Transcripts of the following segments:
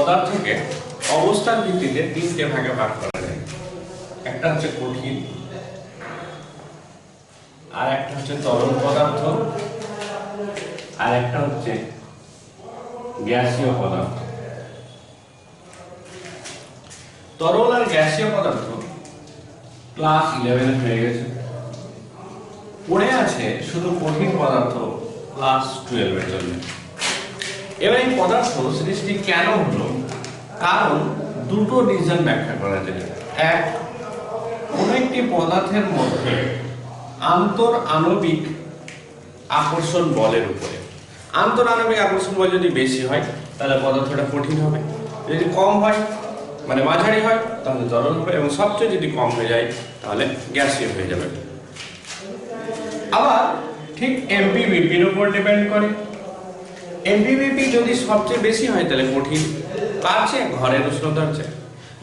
পদার্থকে অবস্থার ভিত্তিতে তিনটে ভাগে ভাগ করা যায়। একটা হচ্ছে কঠিন, আর একটা হচ্ছে তরল পদার্থ, আর একটা হচ্ছে গ্যাসীয় পদার্থ। তরল আর গ্যাসীয় পদার্থ ক্লাস 11 হয়ে গেছে, পড়ে আছে শুধু কঠিন পদার্থ ক্লাস 12 এর জন্য। এবার এই পদার্থ সৃষ্টি কেন হলো? কারণ দুটো রিজন ব্যাখ্যা করা যায়। এক, কোন একটি পদার্থের মধ্যে আন্তর আণবিক আকর্ষণ বলের উপরে, আন্তর আণবিক আকর্ষণ বল যদি বেশি হয় তাহলে পদার্থটা কঠিন হবে, যদি কম হয় মানে মাঝারি হয় তাহলে তরল হবে, এবং সবচেয়ে যদি কম হয়ে যায় তাহলে গ্যাসীয় হয়ে যাবে। আবার ঠিক এমপিবিপির উপর ডিপেন্ড করে। এমপিবিপি যদি সবচেয়ে বেশি হয় তাহলে কঠিন, কার চেয়ে? ঘরের উষ্ণতার চেয়ে।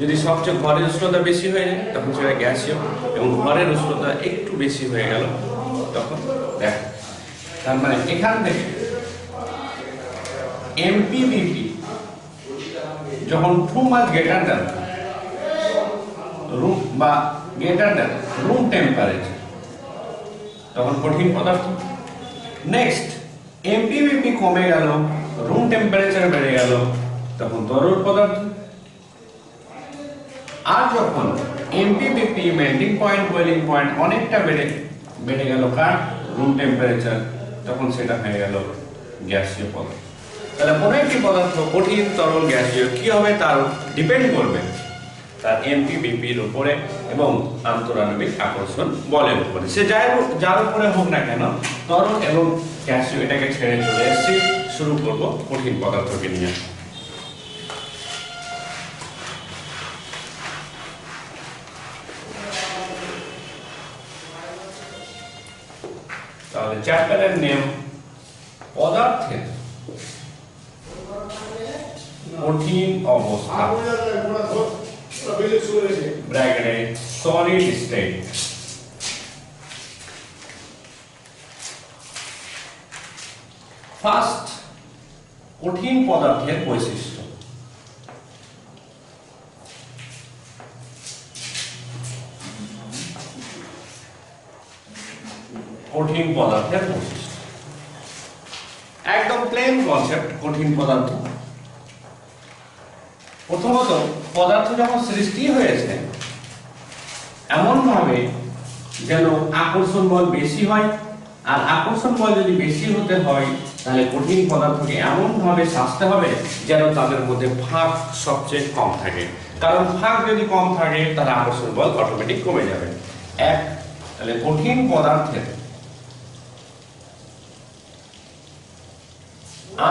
যদি সবচেয়ে ঘরের উষ্ণতা বেশি হয়ে যায় তখন সেটা গ্যাসীয়, এবং ঘরের উষ্ণতা একটু বেশি হয়ে গেল তখন দেখ। তার মানে এখান থেকে এমপিবিপি যখন 2 মাস গ্রেটার দেন রুম বা গ্রেটার দেন রুম টেম্পারেচার তখন কঠিন পদার্থ। নেক্সট, এমপিবিপি কমে গেল, রুম টেম্পারেচার বেড়ে গেল তখন তরল পদার্থ। আর যখন এমপিবিপি মেল্টিং পয়েন্ট, বয়েলিং পয়েন্ট অনেকটা বেড়ে গেল কার? রুম টেম্পারেচার, তখন সেটা হয়ে গেল গ্যাসীয় পদার্থ। তাহলে কোনো একটি পদার্থ কঠিন, তরল, গ্যাসীয় কি হবে তার ডিপেন্ড করবে তার এমপিবিপির উপরে এবং আন্তরাণবিক আকর্ষণ বলের উপরে। সে যার উপরে হোক না কেন, তরল এবং গ্যাসীয় এটাকে ছেড়ে চলে এসেছি। শুরু করব কঠিন পদার্থকে নিয়ে। তাহলে চ্যাপ্টারের নেম পদার্থের কঠিন অবস্থা, ব্র্যাকেটে সলিড স্টেট। ফার্স্ট, কঠিন পদার্থের বৈশিষ্ট্য। কঠিন পদার্থের বৈশিষ্ট্য একদম প্লেন কনসেপ্ট। কঠিন পদার্থ, প্রথমত পদার্থ যখন সৃষ্টি হয়েছে এমন ভাবে যেন আকর্ষণ বল বেশি হয়, আর আকর্ষণ বল যদি বেশি হতে হয় তাহলে কঠিন পদার্থকে এমন ভাবে সাজতে হবে যেন তাদের মধ্যে ফাঁক সবচেয়ে কম থাকে, কারণ ফাঁক যদি কম থাকে তাহলে আকর্ষণ বল অটোমেটিক কমে যাবে। এক, তাহলে কঠিন পদার্থের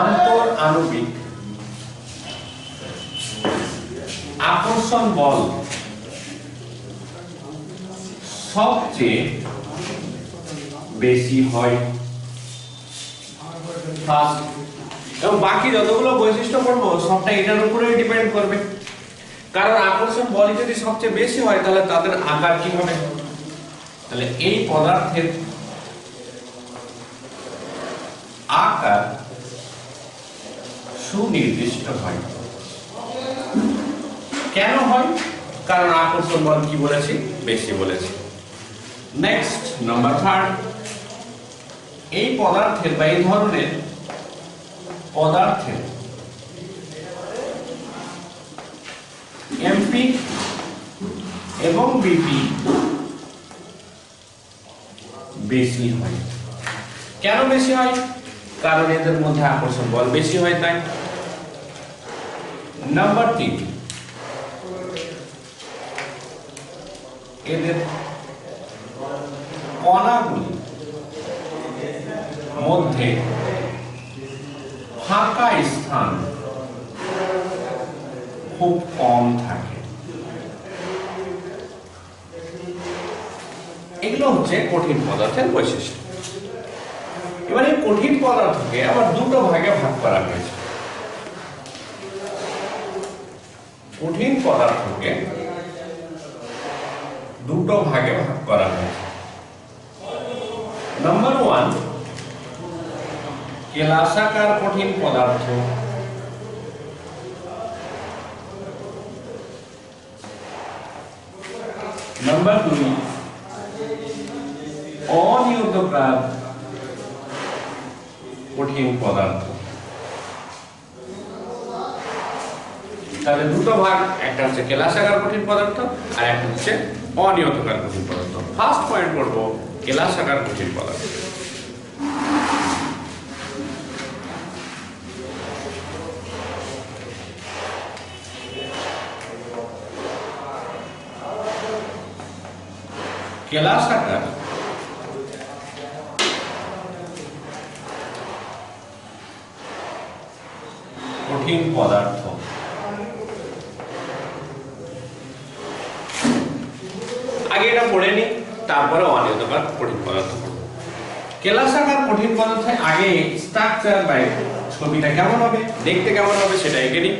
আন্তর আণবিক আকর্ষণ বল সবচেয়ে বেশি হয় ফার্স্ট, এবং বাকি যতগুলো বৈশিষ্ট্য পড়বো সবটা এটার উপরেই ডিপেন্ড করবে, কারণ আকর্ষণ বল যদি সবচেয়ে বেশি হয় তাহলে তাদের আকার কি হবে? তাহলে এই পদার্থের আকার সুনির্দিষ্ট হয়। কেন হয়? কারণ আকর্ষণ বল কি বলেছি? বেশি বলেছি। নেক্সট, নাম্বার 3, এই পদার্থের বা এই ধরনের পদার্থের এমপি এবং বিপি বেশি হয়। কেন বেশি হয়? কারণ এদের মধ্যে আকর্ষণ বল বেশি হয় তাই। নাম্বার 3, এদের কণাগুলি মধ্যে ফাঁকা স্থান খুব কম থাকে। এগুলো হচ্ছে কঠিন পদার্থের বৈশিষ্ট্য। এবার এই কঠিন পদার্থকে আবার দুটো ভাগে ভাগ করা হয়েছে। কঠিন পদার্থকে দুটো ভাগে ভাগ করা হয়েছে। নাম্বার 1, কেলাসাকার কঠিন পদার্থ নাম্বার 2 অনিয়তকার কঠিন পদার্থ। তাহলে দুটো ভাগ, একটা হচ্ছে কেলাসাকার কঠিন পদার্থ আর একটা হচ্ছে অনিয়তকার কঠিন পদার্থ। ফার্স্ট পয়েন্ট করব কেলাসাকার কঠিন পদার্থ। কেলাসাকার কঠিন পদার্থ আগে এটা পড়ে নি, তারপরে অনিয়তকার কঠিন পদার্থ। কেলাসাকার কঠিন পদার্থে আগে স্ট্রাকচার বাই ছবিটা কেমন হবে, দেখতে কেমন হবে সেটা এঁকে নিই,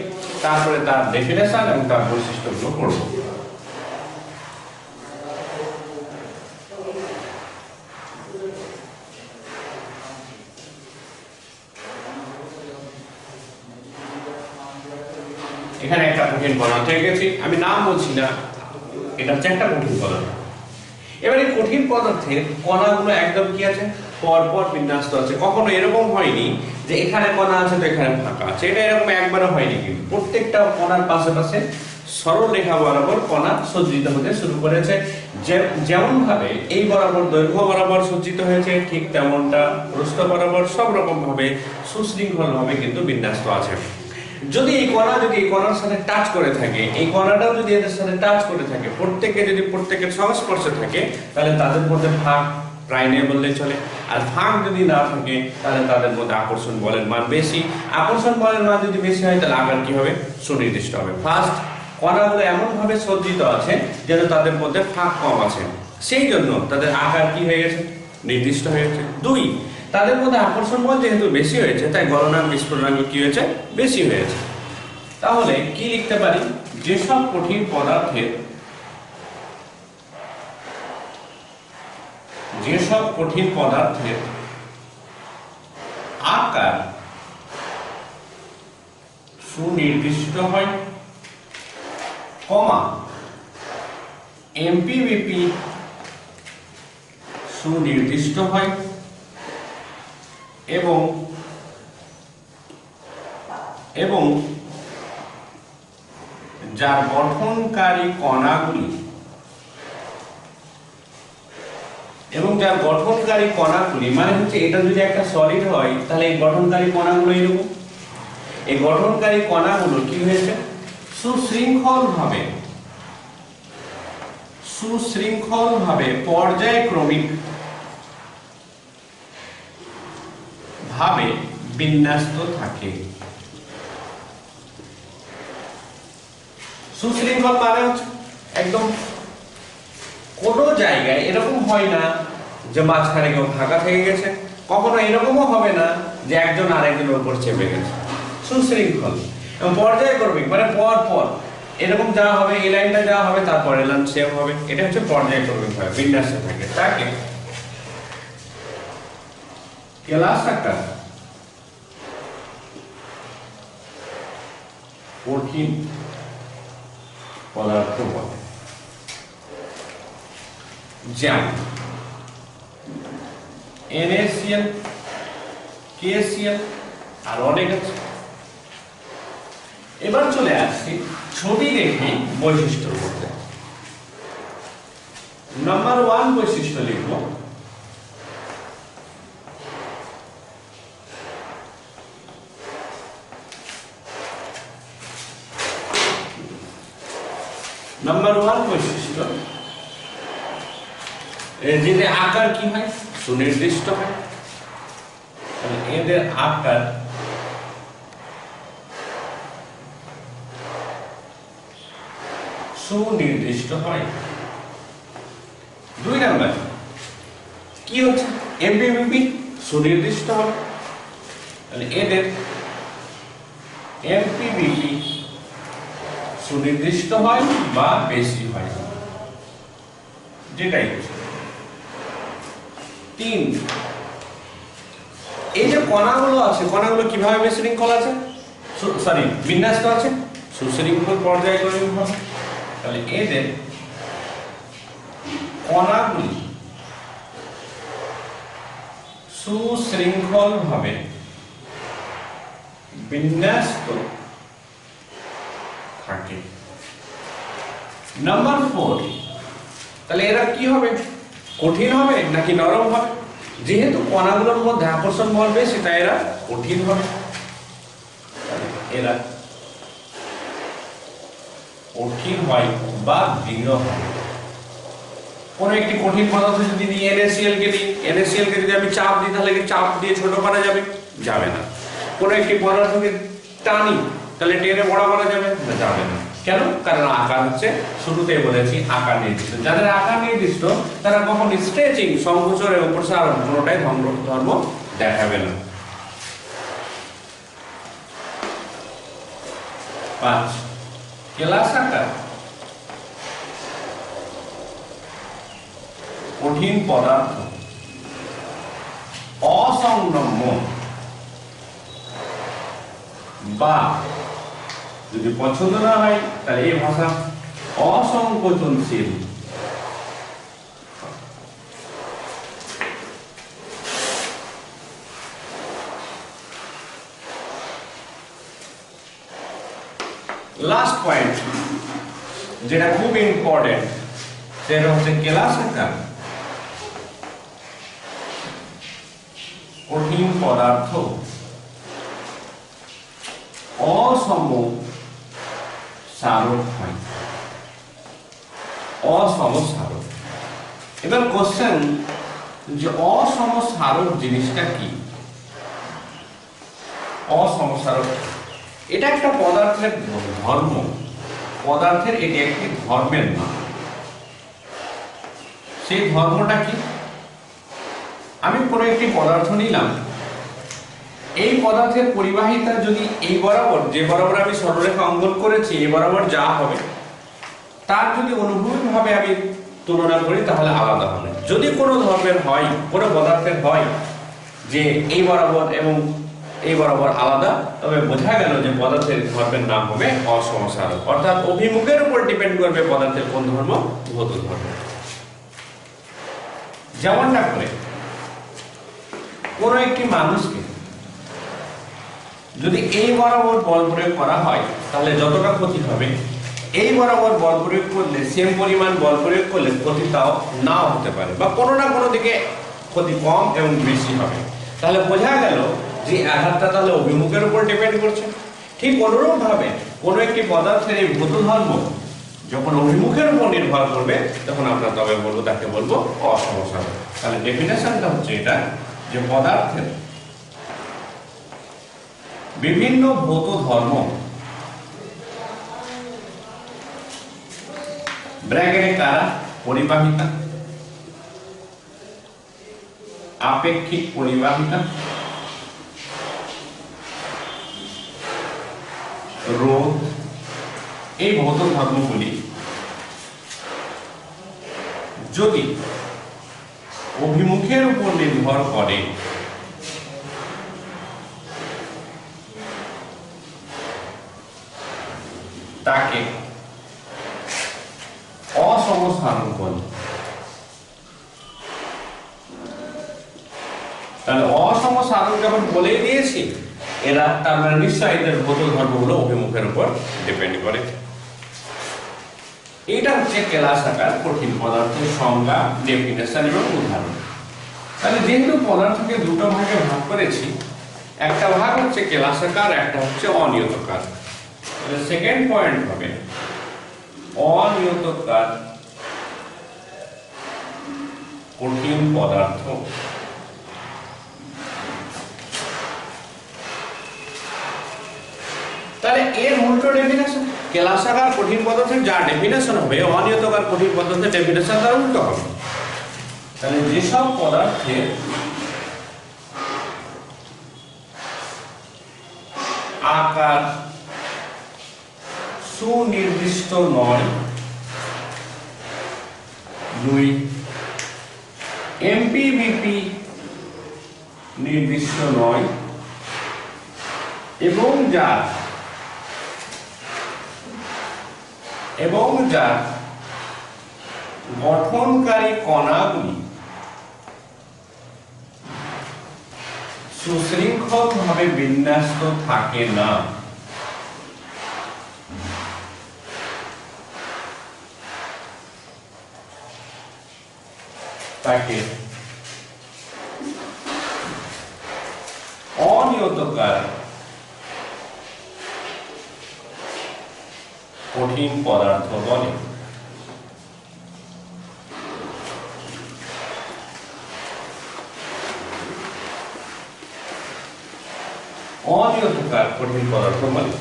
তারপরে তার ডেফিনেশন এবং তার বৈশিষ্ট্যগুলো পড়ব। এখানে একটা কঠিন পদার্থ এঁকেছি, আমি নাম বলছি না, এটা হচ্ছে একটা কঠিন পদার্থ। এবারে কঠিন পদার্থের কণাগুলো একদম কি আছে, পরপর বিন্যস্ত আছে। কখনো এরকম হয়নি যে এখানে কণা আছে তো এখানে ফাঁকা আছে, এটা এরকম একবারও হয়নি। কিন্তু প্রত্যেকটা কণার পাশে পাশে সরল রেখা বরাবর কণা সজ্জিত হতে শুরু করেছে। যেমন ভাবে এই বরাবর দৈর্ঘ্য বরাবর সজ্জিত হয়েছে, ঠিক তেমনটা প্রস্থ বরাবর সব রকম ভাবে সুশৃঙ্খল ভাবে কিন্তু বিন্যস্ত আছে। যদি এই কণা যদি এই কণার সাথে টাচ করে থাকে, এই কণাটাও যদি এদের সাথে টাচ করে থাকে, প্রত্যেকে যদি প্রত্যেকের সংস্পর্শে থাকে, তাহলে তাদের মধ্যে ভাগ প্রায় নেই বললেই চলে। আর ভাগ যদি না থাকে তাহলে তাদের মধ্যে আকর্ষণ বলের মান বেশি। আকর্ষণ বলের মান যদি বেশি হয় তাহলে আকার কি হবে, সুনির্দিষ্ট হবে। ফার্স্ট, কণাগুলো এমন ভাবে সজ্জিত আছে যেন তাদের মধ্যে ফাঁক কম আছে, সেই জন্য তাদের আকার কি হয়ে গেছে, নির্দিষ্ট হয়ে গেছে। 2, তাদের মধ্যে আকর্ষণ বল যেহেতু বেশি হয়েছে তাই গলনাঙ্ক বিস্ফোরণাঙ্ক কি হয়েছে, বেশি হয়েছে। তাহলে কি লিখতে পারি, যেসব কঠিন পদার্থের আকার সুনির্দিষ্ট হয়, কমা এমপিবিপি সুনির্দিষ্ট হয় এবং যার গঠনকারী কণাগুলি মানে হচ্ছে এটা যদি একটা সলিড হয় তাহলে এই গঠনকারী কণাগুলো এরকম, এই গঠনকারী কণাগুলো কি হয়েছে, সুশৃঙ্খলভাবে পর্যায়ক্রমিক ভাবে বিন্যস্ত থাকে। সুশৃঙ্খল মানে হচ্ছে একদম কোনো জায়গায় এরকম হয় না যে মাঝখানে কেউ ফাঁকা থেকে গেছে, কখনো এরকমও হবে না যে একজন আরেকজনের উপর চেপে গেছে। সুশৃঙ্খল এবং পর্যায়ক্রমিক মানে পর পর এরকম যা হবে, এই লাইনটা যা হবে তারপর এই লাইন সেম হবে, এটা হচ্ছে পর্যায়ক্রমিক ভাবে বিন্যাসে থাকে। তাকে কেলাসাকার কঠিন পদার্থ বলে। যেমন NaCl, KCl আর অনেক আছে। এবার চলে আসছি ছবি দেখে বৈশিষ্ট্য করতে। নাম্বার 1 বৈশিষ্ট্য লিখব, বৈশিষ্ট্য এদের আকার কি হয়, সুনির্দিষ্ট হয়। এদের আকার সুনির্দিষ্ট হয়। 2 নাম্বার কি হচ্ছে, এমপিবিপি সুনির্দিষ্ট হবে, তাহলে এদের এমপিবিপি সুনির্দিষ্ট হয় বা বেশি হয়, যেটাই হচ্ছে। 3, এই যে কণাগুলো আছে, কণাগুলো কিভাবে বিশৃঙ্খল আছে, বিন্যস্ত আছে, সুশৃঙ্খল পর্যায়ক্রমিক ভাবে। তাহলে এদের কণাগুলি সুশৃঙ্খলভাবে বিন্যস্ত থাকে। নাম্বার 4, তাহলে এরা কি হবে, কঠিন হবে নাকি নরম হবে? যেহেতু কণাগুলোর মধ্যে আকর্ষণ বল বেশি তাই এরা কঠিন হবে। এরা কঠিন হয় বা দৃঢ় হয়। কোনো একটি কঠিন পদার্থ যদি নিই, NaCl কে নিই, NaCl কে যদি আমি চাপ দিই তাহলে কি চাপ দিয়ে ছোট করা যাবে? যাবে না। কোনো একটি পদার্থকে টানি তাহলে টেনে বড় করা যাবে না? যাবে না। কেন? কারণ আকার হচ্ছে, শুরুতেই বলেছি আকার নির্দিষ্ট। যাদের আকার নির্দিষ্ট তারা কখন স্ট্রেচিং, সংকোচন এবং প্রসারণ কোনোটাই ধর্ম দেখাবে না। 5, কেলাসাকার কঠিন পদার্থ অসংলগ্ন বা যদি পছন্দ না হয় তাহলে এই ভাষা অসংকোচনশীল। লাস্ট পয়েন্ট যেটা খুব ইম্পর্টেন্ট সেটা হচ্ছে কেলাসাকার কঠিন পদার্থ অসমসারক হয়। অসমসারক। এবার কোশ্চেন যে অসমসারক জিনিসটা কি? অসমসারক এটা একটা পদার্থের ধর্ম, পদার্থের এটি একটি ধর্মের নাম। সেই ধর্মটা কি? আমি কোনো একটি পদার্থ নিলাম, এই পদার্থের পরিবাহিতা যদি এই বরাবর, যে বরাবর আমি সরলরেখা অঙ্কন করেছি এই বরাবর যা হবে তার যদি অনুভূমিকভাবে আমি তুলনা করি তাহলে আলাদা হবে। যদি কোনো ধর্মের হয়, কোনো পদার্থের হয় যে এই বরাবর এবং এই বরাবর আলাদা, তবে বোঝা গেল যে পদার্থের ধর্মের নাম হবে অসমসারক। অর্থাৎ অভিমুখের উপর ডিপেন্ড করবে পদার্থের কোন ধর্ম, ভৌত ধর্ম। যেমনটা করে কোনো একটি মানুষকে যদি এই বরাবর বল প্রয়োগ করা হয় তাহলে যতটা ক্ষতি হবে, এই বরাবর বল প্রয়োগ করলে সেম পরিমাণ বল প্রয়োগ করলে ক্ষতি তাও নাও হতে পারে, বা কোনো না কোনো দিকে ক্ষতি কম এবং বেশি হবে। তাহলে বোঝা গেল যে আঘাতটা তাহলে অভিমুখের উপর ডিপেন্ড করছে। ঠিক অনুরূপভাবে কোনো একটি পদার্থের এই ভৌত ধর্ম যখন অভিমুখের উপর নির্ভর করবে তখন আমরা তবে বলবো, তাকে বলবো অসমসারক। তাহলে ডেফিনেশনটা হচ্ছে এটা যে পদার্থের বিভিন্ন ভৌত ধর্ম ব্র্যাকেটে কারা, পরিবাহিতা, আপেক্ষিক পরিবাহিতা, রোধ, এই ভৌত ধর্মগুলি যদি অভিমুখের উপর নির্ভর করে তাকে অসমসারক বলে। তাহলে অসমসারক যখন বলে দিয়েছি এরা, তার মানে নিশ্চয়ই এদের ভৌত ধর্মগুলো অভিমুখের উপর ডিপেন্ড করে। এটা হচ্ছে কেলাসাকার কঠিন পদার্থের সংজ্ঞা, ডেফিনেশন এবং উদাহরণ। তাহলে যেহেতু পদার্থকে দুটো ভাগে ভাগ করেছি, একটা ভাগ হচ্ছে কেলাসাকার, একটা হচ্ছে অনিয়তকার। তাহলে সেকেন্ড পয়েন্ট হবে অনিয়তকার কঠিন পদার্থ। তাহলে এর উল্টো ডেফিনেশন, কেলাসাকার কঠিন পদার্থের যা ডেফিনেশন হবে অনিয়তকার কঠিন পদার্থের ডেফিনেশন তার উল্টো হবে। তাহলে যেসব পদার্থের আকার সুনির্দিষ্ট নয়, 2 এমপিভিপি নির্দিষ্ট নয় এবং যার গঠনকারী কণাগুলি সুশৃঙ্খলভাবে বিন্যস্ত থাকে না, তাকে অনিয়তকার কঠিন পদার্থ বলে। অনিয়তকার কঠিন পদার্থ বলে।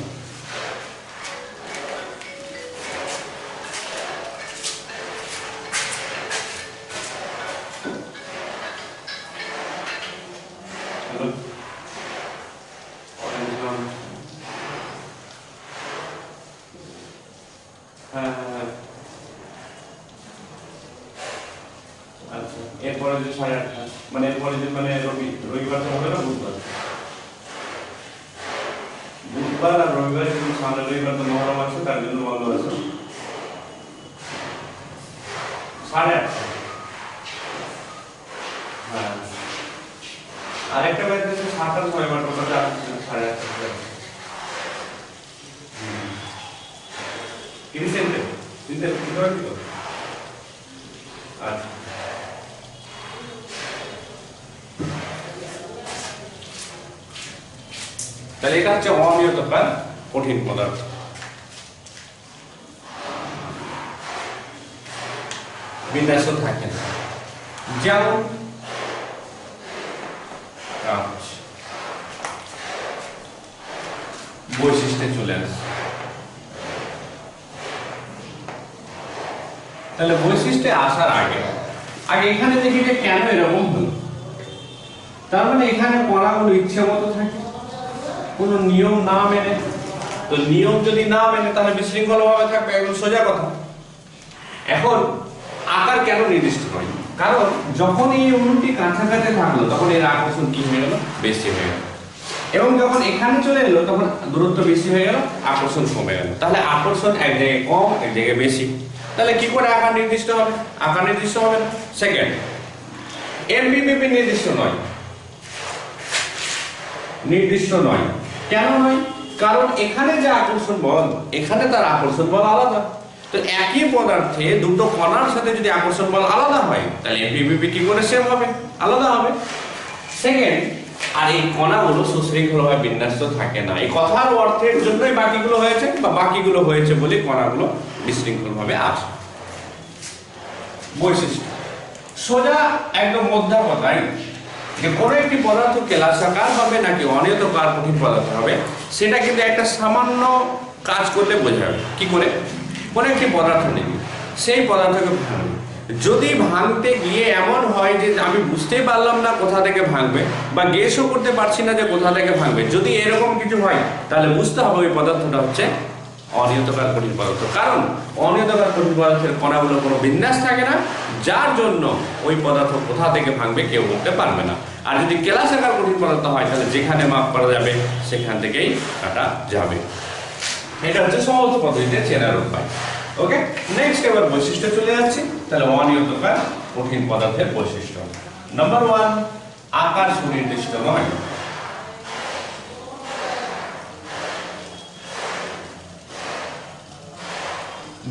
আচ্ছা, এরপরে যে 8:30 মানে এরপরে যে মানে রবিবার তো হবে না, বুধবার আর রবিবার, কিন্তু সামনে রবিবার তো মহরম আছে, তার জন্য বন্ধ আছে। 8:30। হ্যাঁ, আরেকটা ব্যাচ আছে 7টা 6বার ওটাতে আসছে 8:30। কি সেন্টার সেন্টার কি করে দিও? আচ্ছা, তাহলে এটা হচ্ছে অনিয়তকার কঠিন পদার্থ। বিন্যাস থাকে না, যেমন কাঁচ। বৈশিষ্ট্যে চলে আসে। তাহলে বৈশিষ্ট্যে আসার আগে এখানে দেখি যে কেন এরকম হলো। তার মানে এখানে কণাগুলো ইচ্ছে মতো থাকে, কোনো নিয়ম না মেনে। তো নিয়ম যদি না মেনে তাহলে বিশৃঙ্খল ভাবে থাকবে, একদম সোজা কথা। এখন আকার কেন নির্দিষ্ট হয়? কারণ যখন এই অণুটি কাছাকাছি থাকলো তখন এর আকর্ষণ কি হয়ে গেল? বেশি হয়ে গেল। এবং যখন এখানে চলে এলো তখন দূরত্ব বেশি হয়ে গেল, আকর্ষণ কমে গেল। তাহলে আকর্ষণ এক জায়গায় কম, এক জায়গায় বেশি। তাহলে কি করে আকার নির্দিষ্ট হবে? আকার নির্দিষ্ট হবে না। সেকেন্ড, এমবিপিপি নির্দিষ্ট নয়। নির্দিষ্ট নয় কেন নয়? কারণ এখানে যে আকর্ষণ বল, এখানে তার আকর্ষণ বল আলাদা। তো একই পদার্থে দুটো কণার সাথে যদি আকর্ষণ বল আলাদা হয় তাহলে এমবিপিপি কি করে সেম হবে? আলাদা হবে। সেকেন্ড, আর এই কণাগুলো সুশৃঙ্খলভাবে বিন্যস্ত থাকে না। এই কথার অর্থের জন্যই বাকিগুলো হয়েছে, বা বাকিগুলো হয়েছে বলে কণাগুলো বিশৃঙ্খলভাবে আসে। বৈশিষ্ট্য সোজা একদম মধ্যা কথাই যে কোনো একটি পদার্থ কেলাসাকার হবে নাকি অনিয়তকার কঠিন পদার্থ হবে, সেটা কিন্তু একটা সামান্য কাজ করলে বোঝা যাবে। কি করে? কোনো একটি পদার্থ নেই, সেই পদার্থকে ভাঙবে। যদি ভাঙতে গিয়ে এমন হয় যে আমি বুঝতেই পারলাম না কোথা থেকে ভাঙবে, বা গেসও করতে পারছি না যে কোথা থেকে ভাঙবে, যদি এরকম কিছু হয় তাহলে বুঝতে হবে ওই পদার্থটা হচ্ছে অনিয়তকার কঠিন পদার্থ। কারণ অনিয়তকার কঠিন পদার্থের কণাগুলো কোনো বিন্যাস থাকে না, যার জন্য ওই পদার্থ কোথা থেকে ভাঙবে কেউ বলতে পারবে না। আর যদি কেলাসাকার কঠিন পদার্থ হয় তাহলে যেখানে মাপ করা যাবে সেখান থেকেই কাটা যাবে। এটা হচ্ছে সহজ পদ্ধতিতে চেনার উপায়। ওকে, নেক্সট এবার বৈশিষ্ট্য চলে যাচ্ছে। তাহলে অনিয়তকার কঠিন পদার্থের বৈশিষ্ট্য নাম্বার 1, আকার সুনির্দিষ্ট নয়।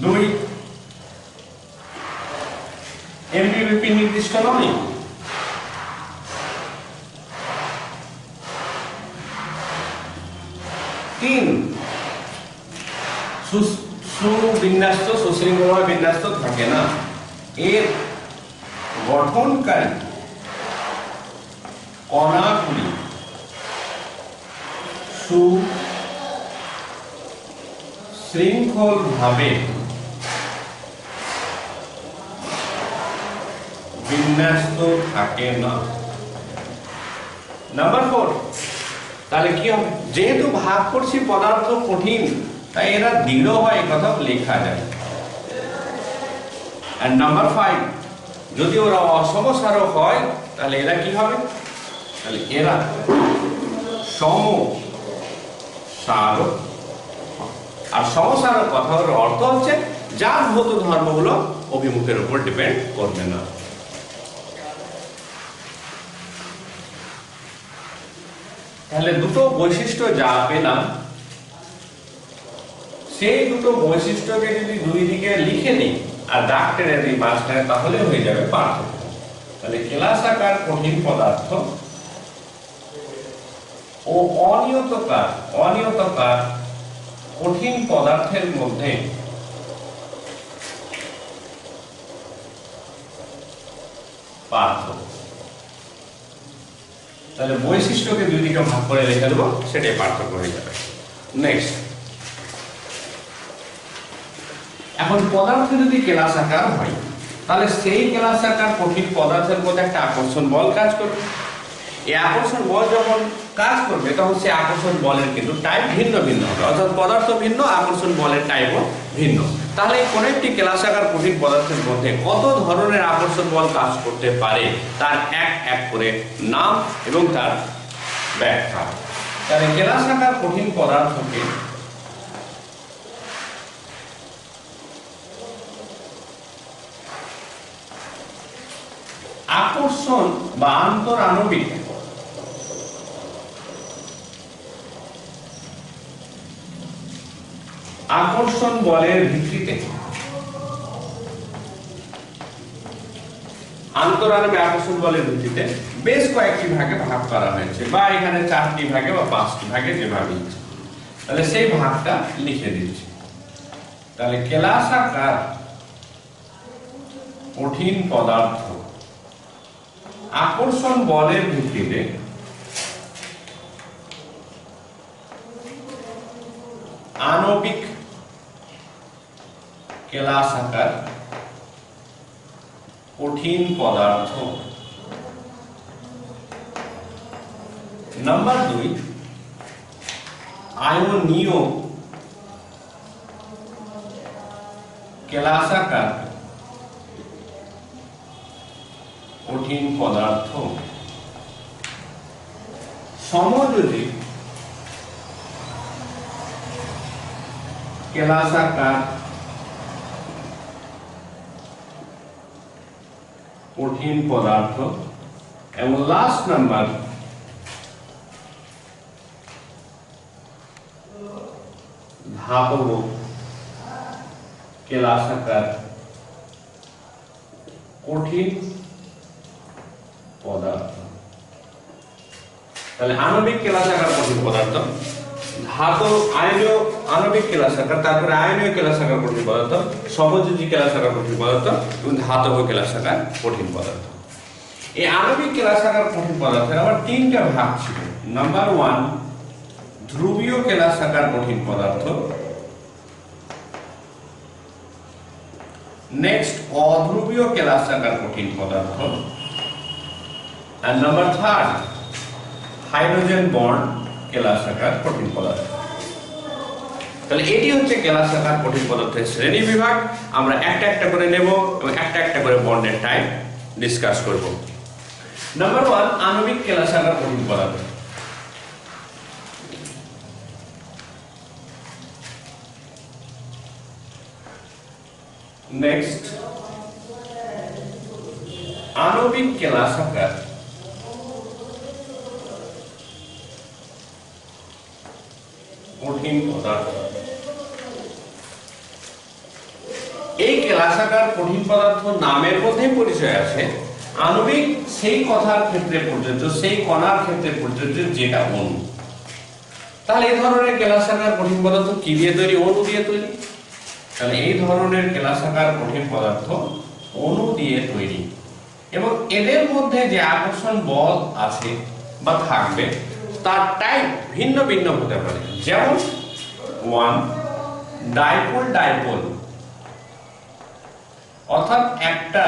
দুই, এমবিপিপি নির্দিষ্ট নয়। তিন, সুবিন্যস্ত সুশৃঙ্খলভাবে বিন্যস্ত থাকে না। এর গঠনকারী কণাগুলি সুশৃঙ্খলভাবে বিন্যস্ত থাকে না। নাম্বার 4, তাহলে কি হবে? যেহেতু ভাগ করছি পদার্থ কঠিন, তাই এরা দৃঢ় হয়, কথা লেখা যায়। আর নাম্বার 5, যদি ওরা অসমসারক হয় তাহলে এরা কি হবে? তাহলে এরা সমসারক। আর সমসারক কথার অর্থ হচ্ছে যার ভৌত ধর্মগুলো অভিমুখের উপর ডিপেন্ড করবে না। তাহলে দুটো বৈশিষ্ট্য যা পেলাম, সেই দুটো বৈশিষ্ট্যকে যদি দুই দিকে লিখে নিই আর দাগ টেনে দিই মাঝখানে, তাহলে হয়ে যাবে পার্থক্য। তাহলে কেলাসাকার কঠিন পদার্থ ও অনিয়তকার কঠিন পদার্থের মধ্যে পার্থক্য। তাহলে বৈশিষ্ট্যকে দুই দিকে ভাগ করে লিখে দেবো, সেটাই পার্থক্য হয়ে যাবে। নেক্সট, এখন পদার্থ যদি কেলাসাকার হয়, তাহলে সেই কেলাসাকার কঠিন পদার্থের মধ্যে একটা আকর্ষণ বল কাজ করবে। এই আকর্ষণ বল যখন কাজ করবে, তখন সেই আকর্ষণ বলের কিন্তু টাইপ ভিন্ন ভিন্ন হবে, অর্থাৎ পদার্থ ভিন্ন, আকর্ষণ বলের টাইপও ভিন্ন। তাহলে কোন একটি কেলাসাকার কঠিন পদার্থের মধ্যে কত ধরনের আকর্ষণ বল কাজ করতে পারে, তার এক এক করে নাম এবং তার ব্যাখ্যা। তাহলে কেলাসাকার কঠিন পদার্থকে আকর্ষণ বা আন্তরাণবিক আকর্ষণ বলের ভিত্তিতে আন্তরাণবিক আকর্ষণ বলের ভিত্তিতে বেশ কয়েকটি ভাগে ভাগ করা হয়েছে, বা এখানে 4টি ভাগে বা 5টি ভাগে যেভাবে ইচ্ছে। তাহলে সেই ভাগটা লিখে দিচ্ছি। তাহলে কেলাসাকার কঠিন পদার্থ আকর্ষণ বলের ভিত্তিতে আণবিক কেলাসাকার কঠিন পদার্থ। নাম্বার 2, আয়নীয় কেলাসাকার কঠিন পদার্থ সমযোজী কেলাসাকার কঠিন পদার্থ। এবং লাস্ট নাম্বার, ধাতব কেলাসাকার কঠিন পদার্থ। তাহলে আণবিক কেলাসাকার কঠিন পদার্থ, আণবিক কেলাসাকার, তারপরে আয়নীয় কেলাসাকার কঠিন পদার্থ, সমযোজী কেলাসাকার কঠিন পদার্থ এবং ধাতব কেলাসাকার কঠিন পদার্থ। এই আণবিক কেলাসাকার কঠিন পদার্থের আবার 3টা ভাগ ছিল। নাম্বার 1, ধ্রুবীয় কেলাসাকার কঠিন পদার্থ। নেক্সট, অধ্রুবীয় কেলাসাকার কঠিন পদার্থ। আর নাম্বার 3, হাইড্রোজেন বন্ড কেলাসাকার কঠিন পদার্থ। তাহলে এটি হচ্ছে কেলাসাকার কঠিন পদার্থের শ্রেণী বিভাগ। আমরা একটা একটা করে নেব এবং একটা একটা করে বন্ডের টাইপ ডিসকাস করব। নাম্বার 1, আণবিক কেলাসাকার কঠিন পদার্থ। নেক্সট, আণবিক কেলাসাকার কঠিন পদার্থ। এই কেলাসাকার কঠিন পদার্থ নামের মধ্যে পরিচয় আছে। আণবিক সেই কথার ক্ষেত্রে প্রযোজ্য, সেই কণার ক্ষেত্রে প্রযোজ্য যেটা অণু। তাহলে এই ধরনের কেলাসাকার কঠিন পদার্থ কি দিয়ে তৈরি? অণু দিয়ে তৈরি। তাহলে এই ধরনের কেলাসাকার কঠিন পদার্থ অণু দিয়ে তৈরি, এবং এদের মধ্যে যে আকর্ষণ বল আছে বা থাকবে, তার টাইপ ভিন্ন ভিন্ন হতে পারে। যেমন 1, ডাইপোল, অর্থাৎ একটা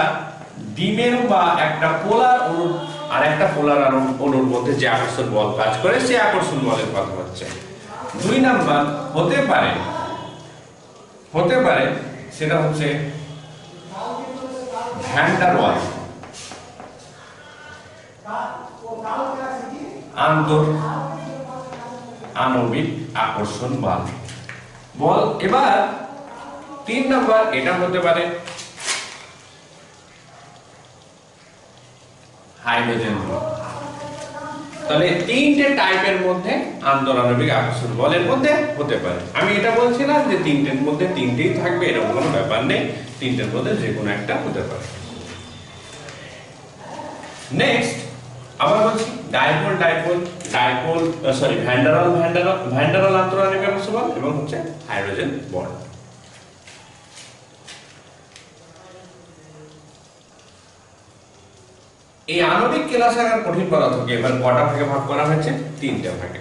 দ্বিমেরু বা একটা পোলার অণু আর একটা পোলার অণুর মধ্যে যে আকর্ষণ বল কাজ করে, সেই আকর্ষণ বলের কথা হচ্ছে। 2 নাম্বার হতে পারে সেটা হচ্ছে ভ্যান ডার ওয়ালস আণবিক আকর্ষণ বল। এবার 3 নাম্বার এটা হতে পারে হাইড্রোজেন বল। তাহলে তিনটে টাইপের মধ্যে আন্তঃআণবিক আকর্ষণ বলের মধ্যে হতে পারে। আমি এটা বলছিলাম যে তিনটের মধ্যে তিনটেই থাকবে এরকম কোনো ব্যাপার নেই, তিনটের মধ্যে যে কোনো একটা হতে পারে। নেক্সট আবার বলছি dipole dipole dipole sorry van der Waals আন্তঃআণবিক আকর্ষণ বল এবং হচ্ছে হাইড্রোজেন বন্ড। এই আণবিক কেলাসাকার কঠিন পদার্থকে এবার কটা ভাগে ভাগ করা হয়েছে? তিনটে ভাগে।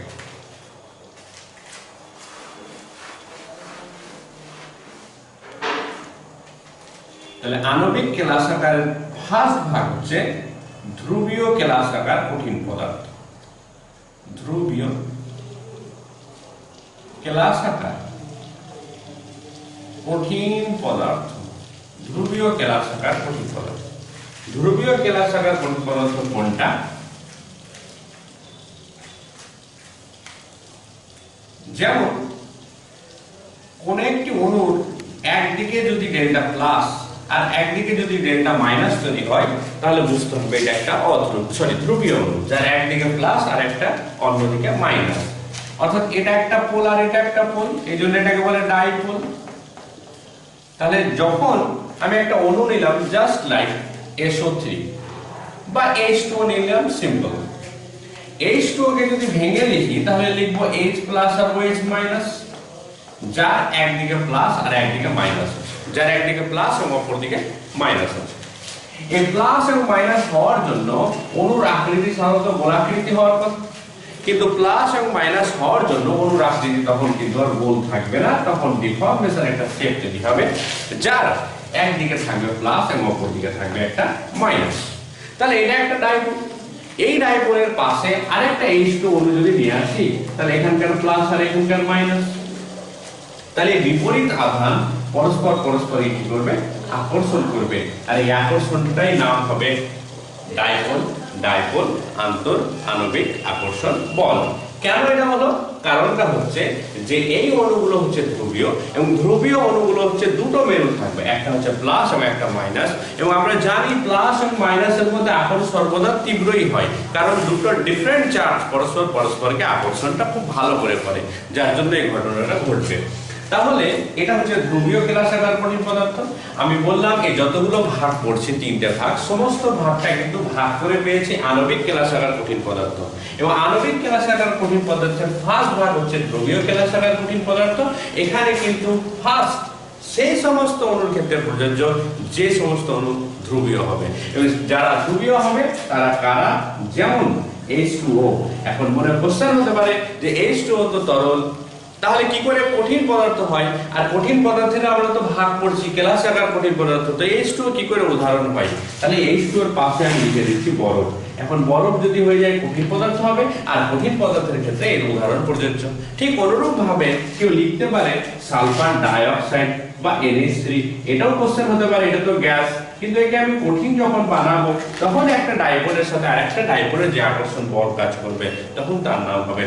তাহলে আণবিক কেলাসাকারের ফার্স্ট ভাগ হচ্ছে ধ্রুবীয় কেলাসাকার কঠিন পদার্থ। ধ্রুবীয় কেলাসাকার কঠিন পদার্থ। ধ্রুবীয় কেলাসাকার কঠিন পদার্থ। ধ্রুবীয় কেলাসাকার কঠিন পদার্থ কোনটা? যেমন কোন একটি অণুর একদিকে যদি ডেল্টা প্লাস আর একদিকে যদি ডেল্টা মাইনাস তৈরি হয় তাহলে বুঝতে হবে এটা একটা ধ্রুবীয় অণু, যার একদিকে প্লাস আর একটা অন্যদিকে মাইনাস। অর্থাৎ এটা একটা পোল আর এটা একটা পোল, এই জন্য এটাকে বলে ডাইপোল। তাহলে যখন আমি একটা অণু নিলাম জাস্ট লাইক SO3 বা H2O নিলাম সিম্পল, H2O কে যদি ভেঙে লিখি তাহলে লিখবো H প্লাস আর OH মাইনাস, যার একদিকে প্লাস আর একদিকে মাইনাস আছে, যার একদিকে প্লাস এবং অপরদিকে মাইনাস আছে। এই প্লাস এবং মাইনাস হওয়ার জন্য অণুর আকৃতি সাধারণত গোলাকৃতি হওয়ার কথা, কিন্তু প্লাস এবং মাইনাস হওয়ার জন্য অণুর আকৃতি তখন কিন্তু আর গোল থাকবে না, তখন ডিফর্মেশন একটা শেপ তৈরি হবে, যার একদিকে থাকবে প্লাস এবং অপরদিকে থাকবে একটা মাইনাস। তাহলে এটা একটা ডাইপোল। এই ডাইপোলের পাশে আরেকটা H2O অণু যদি নিয়ে আসি তাহলে এখানকার প্লাস আর এখানকার মাইনাস, তাহলে বিপরীত আধান পরস্পর কি করবে? আকর্ষণ করবে, আর এই আকর্ষণটাই নাম হবে ডাইপোল। ডাইপোল আন্তঃআণবিক আকর্ষণ বল। কেন এটা হলো? কারণটা হচ্ছে যে এই অণুগুলো হচ্ছে ধ্রুবীয় এবং ধ্রুবীয় অণুগুলো হচ্ছে দুটো মেরু থাকবে, একটা হচ্ছে প্লাস এবং একটা মাইনাস। এবং আমরা জানি প্লাস এবং মাইনাসের মধ্যে আকর্ষণ সর্বদা তীব্রই হয়, কারণ দুটো ডিফারেন্ট চার্জ পরস্পরকে আকর্ষণটা খুব ভালো করে করে, যার জন্য এই ঘটনাটা ঘটবে। তাহলে এটা হচ্ছে ধ্রুবীয় কেলাসাকার কঠিন পদার্থ। আমি বললাম এই যতগুলো ভাগ পড়ছে তিনটে ভাগ, সমস্ত ভাগটা কিন্তু ভাগ করে পেয়েছি আণবিক কেলাসাকার কঠিন পদার্থ। এবং আণবিক কেলাসাকার কঠিন পদার্থের ফার্স্ট ভাগ হচ্ছে ধ্রুবীয় কেলাসাকার কঠিন পদার্থ। এখানে কিন্তু ফার্স্ট সেই সমস্ত অণুর ক্ষেত্রে প্রযোজ্য যে সমস্ত অণু ধ্রুবীয় হবে, এবং যারা ধ্রুবীয় হবে তারা কারা? যেমন H2O। এখন মনে কোশ্চেন হতে পারে যে H2O তো তরল, তাহলে কি করে কঠিন পদার্থ হয়? আর কঠিন পদার্থের আমরা তো ভাগ পড়ছি কেলাসাকার কঠিন পদার্থ, তো H2O কি করে উদাহরণ পাই? তাহলে H2O এর পাশে আমি লিখে দিচ্ছি বরফ। এখন বরফ যদি হয়ে যায় কঠিন পদার্থ হবে, আর কঠিন পদার্থের ক্ষেত্রে এর উদাহরণ প্রযোজ্য। ঠিক অনুরূপ ভাবে কেউ লিখতে পারে সালফার ডাইঅক্সাইড বা NH3, এটাও কোশ্চেন হতে পারে, এটা তো গ্যাস, কিন্তু একে আমি কঠিন যখন বানাবো তখন একটা ডাইপোলের সাথে আরেকটা ডাইপোলের যে আকর্ষণ বল কাজ করবে তখন তার নাম হবে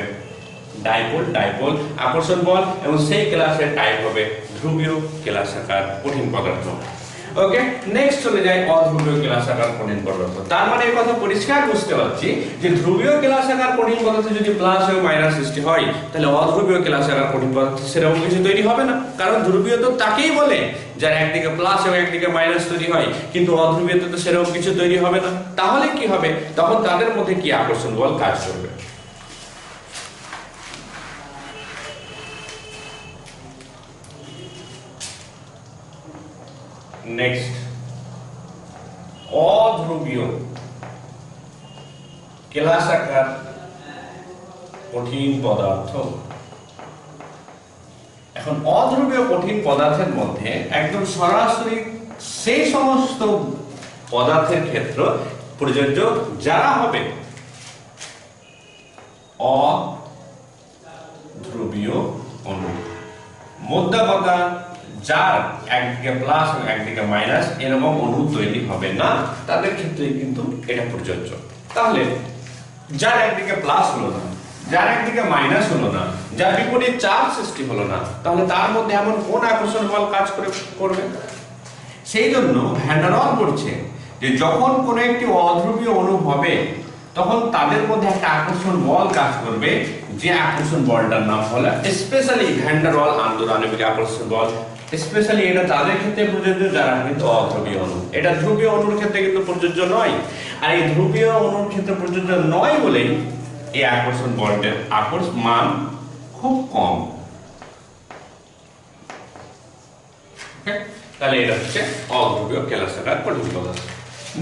ডাইপোল আকর্ষণ বল, এবং সেই ক্লাসের টাইপ হবে ধ্রুবীয় কেলাসাকার কঠিন পদার্থ। ওকে, নেক্সট চলে যায় অধ্রুবীয় কেলাসাকার কঠিন পদার্থ। তার মানে এই কথা পরিষ্কার বুঝতে পারছি যে ধ্রুবীয় কেলাসাকার কঠিন পদার্থ যদি প্লাস এবং মাইনাস সৃষ্টি হয় তাহলে অধ্রুবীয় কেলাসাকার কঠিন পদার্থ সেরকম কিছু তৈরি হবে না, কারণ ধ্রুবীয় তো তাকেই বলে যার একদিকে প্লাস এবং একদিকে মাইনাস তৈরি হয়, কিন্তু অধ্রুবীয়তে তো সেরকম কিছু তৈরি হবে না। তাহলে কি হবে? তখন তাদের মধ্যে কি আকর্ষণ বল কাজ করবে? নেক্সট, অধ্রুবীয় কেলাসাকার কঠিন পদার্থ। এখন অধ্রুবীয় কঠিন পদার্থের মধ্যে একদম সরাসরি সেই সমস্ত পদার্থের ক্ষেত্র প্রযোজ্য যারা হবে অধ্রুবীয় অণু। মোদ্দা কথা, যার একদিকে প্লাস এবং একদিকে মাইনাস এরকম অণু তৈরি হবে না, তাদের ক্ষেত্রে কিন্তু এটা প্রযোজ্য। তাহলে যার একদিকে প্লাস হলো না, যার একদিকে মাইনাস হলো না, যার বিপরীত চাপ সৃষ্টি হলো না, তাহলে তার মধ্যে এমন কোন আকর্ষণ বল কাজ করবে? সেই জন্য ভ্যান ডার ওয়াল বলছে যে যখন কোনো একটি অধ্রুবীয় অণু হবে তখন তাদের মধ্যে একটা আকর্ষণ বল কাজ করবে, যে আকর্ষণ বলটার নাম হলো স্পেশালি ভ্যান ডার ওয়াল আন্তঃআণবিক আকর্ষণ বল। স্পেশালি এটা তাদের ক্ষেত্রে প্রযোজ্য যারা কিন্তু অধ্রুবীয় অণু। এটা ধ্রুবীয় অণুর ক্ষেত্রে কিন্তু প্রযোজ্য নয়, আর এই ধ্রুবীয় অণুর ক্ষেত্রে প্রযোজ্য নয় বলেই এই আকর্ষণ বলটার মান খুব কম। তাহলে এটা হচ্ছে অধ্রুবীয় কেলাসাকার কঠিন পদার্থ।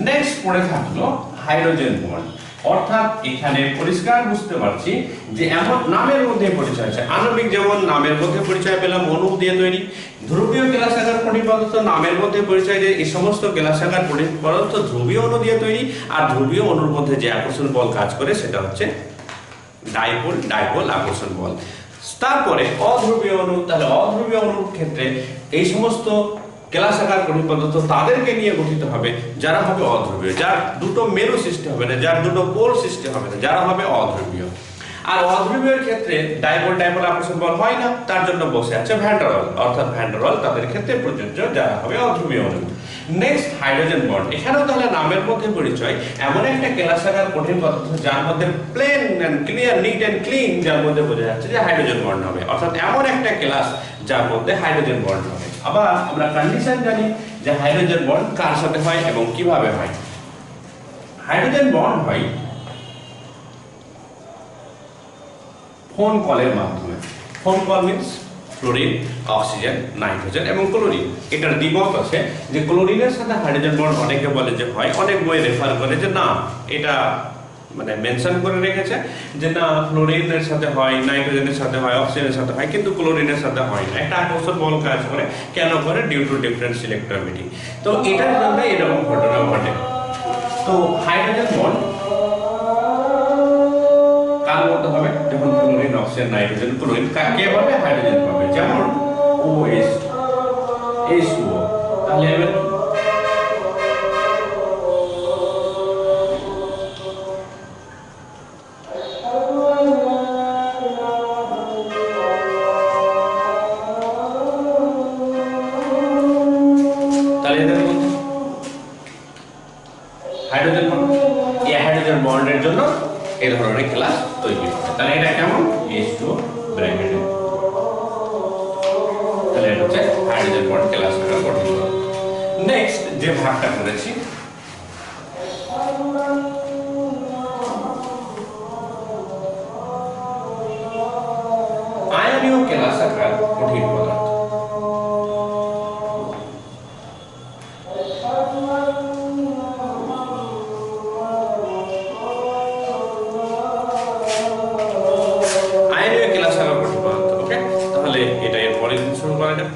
নেক্সট পড়ে থাকলো হাইড্রোজেন বন্ড। অর্থাৎ এখানে পরিষ্কার বুঝতে পারছি যে এমন নামের মধ্যে পরিচয় আছে। আণবিক যেমন নামের মধ্যে পরিচয় পেলাম অণু দিয়ে তৈরি, ধ্রুবীয় কেলাসাকার কঠিন পদার্থ নামের মধ্যে পরিচয় যে এই সমস্ত কেলাসাকার কঠিন পদার্থ ধ্রুবীয় অণু দিয়ে তৈরি, আর ধ্রুবীয় অণুর মধ্যে যে আকর্ষণ বল কাজ করে সেটা হচ্ছে ডাইপোল আকর্ষণ বল। তারপরে অধ্রুবীয় অণু, তাহলে অধ্রুবীয় অণুর ক্ষেত্রে এই সমস্ত কেলাসাকার কঠিন পদার্থ তাদেরকে নিয়ে গঠিত হবে যারা হবে অধ্রুবীয়, যার দুটো মেরু সৃষ্টি হবে না, যার দুটো পোল সৃষ্টি হবে না, যারা হবে অধ্রুবীয়। আর অধ্রুবীয়ের ক্ষেত্রে ডাইপোল আকর্ষণ বল হয় না, তার জন্য বসে আছে ভ্যান ডার ওয়াল। অর্থাৎ ভ্যান ডার ওয়াল তাদের ক্ষেত্রে প্রযোজ্য যারা হবে অধ্রুবীয় অণু। Next hydrogen bond. এখানেও তাহলে নামের মধ্যে পরিচয় এমন একটা কেলাসাকার কঠিন পদার্থ যার মধ্যে plain and clear, neat and clean, যার মধ্যে বোঝা যাচ্ছে যে হাইড্রোজেন বন্ড হবে। অর্থাৎ এমন একটা কেলাস যার মধ্যে হাইড্রোজেন বন্ড হবে। আবার আমরা কন্ডিশন জানি যে হাইড্রোজেন বন্ড কার সাথে হয় এবং কিভাবে হয়। হাইড্রোজেন বন্ড হয় ফোন কলের মাধ্যমে। Phone call means chlorine, oxygen, nitrogen এবং ক্লোরিন। এটার দ্বিমত আছে যে ক্লোরিনের সাথে হাইড্রোজেন বন্ড অনেকে বলে যে হয়, অনেক বই রেফার করে যে না, এটা মানে মেনশন করে রেখেছে যে না, ক্লোরিনের সাথে হয়, নাইট্রোজেনের সাথে হয়, অক্সিজেনের সাথে হয়, কিন্তু ক্লোরিনের সাথে হয় না। একটা আকর্ষণ বল কাজ করে, কেন করে? Due to different selectivity. তো এটার জন্য এরকম ঘটনা ঘটে। তো হাইড্রোজেন বন্ড কার মধ্যে হবে? যখন ক্লোরিন, অক্সিজেন, নাইট্রোজেন, ক্লোরিন কে পাবে? হাইড্রোজেন পাবে। যেমন OH, H2O। তাহলে এবার হাইড্রোজেন বন্ড, এই হাইড্রোজেন বন্ডের জন্য এই ধরনের ক্লাস তৈরি হবে। তাহলে এটা কেমন? H2O ব্র্যাকেটে। তাহলে এটা হচ্ছে হাইড্রোজেন বন্ড ক্লাস গঠন করে। নেক্সট যে ভাগটা করেছি আয়নীয় কেলাসাকার কঠিন পদার্থ। আয়নীয় কেলাসাকার কঠিন পদার্থ। ওকে, তাহলে এটা এর পরে শুরু করা যাক।